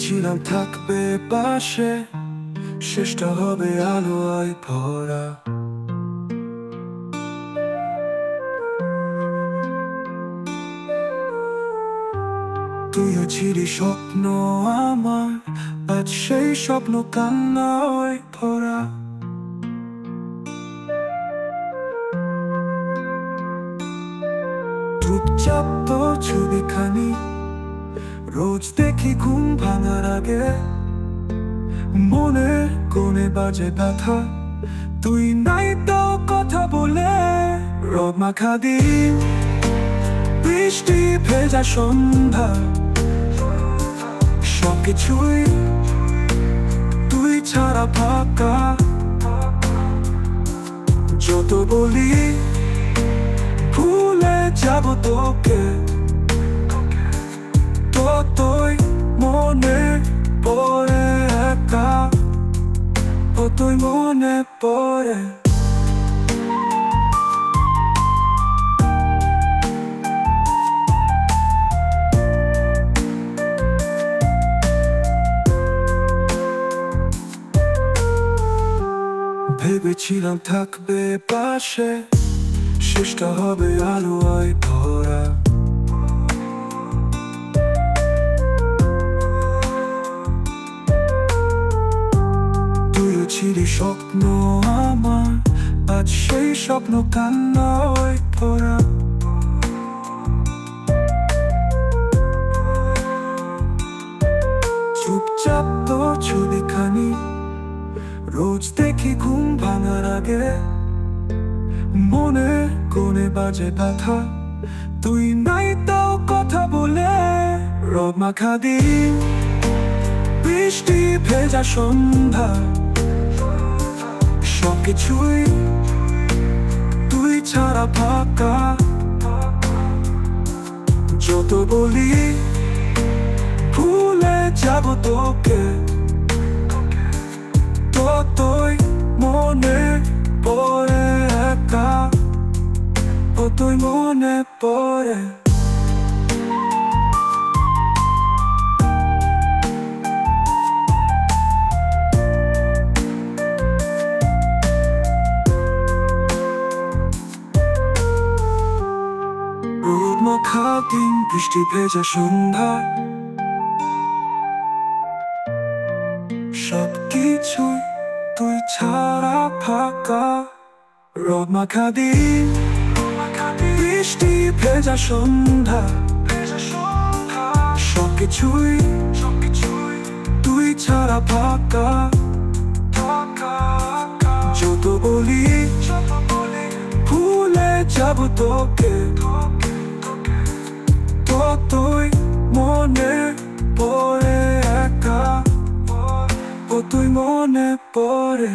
ভেবেছিলাম থাকবে পাশে, শেষটা হবে আলোয় ভরা। তুইও ছিলি স্বপ্ন আমার, আজ সেই স্বপ্ন কান্নায় ভরা। চুপচাপ তো ছবিখানি রোজ দেখি ঘুম ভাঙার আগে, মনের কোণে বাজে ব্যথা, তুই নাই তো কথা বলে। রোদ মাখা দিন, বৃষ্টি ভেজা সন্ধ্যা, সবকিছুই তুই ছাড়া ফাঁকা। যত বলি ভুলে যাব তোকে, ততই মনে পড়ে একা, ততই মনে পড়ে। ভেবেছিলাম থাকবে পাশে, শেষটা হবে আলোয় ভরা। তুইও ছিলি স্বপ্ন আমার, আজ সেই স্বপ্ন কান্নায় ভরা। চুপচাপ তো ছবিখানি রোজ দেখি ঘুম ভাঙার আগে, মনে কোণে বাজে ব্যথা, তুই নাই তো কথা বলে। রোদ মাখা দিন, বৃষ্টি ভেজা সন্ধ্যা, সবকিছুই তুই ছাড়া ফাঁকা। যত বলি ভুলে যাব তোকে, ততই মনে পড়ে একা, ততই মনে পড়ে। রোদ মাখা দিন, বৃষ্টি ভেজা সন্ধ্যা, সবকিছুই তুই ছাড়া ফাঁকা। রোদ মাখা দিন, বৃষ্টি ভেজা সন্ধ্যা, সবকিছুই তুই ছাড়া ফাঁকা। যত বলি ভুলে যাব তোকে, ততই মনে পড়ে একা, ততই মনে পড়ে।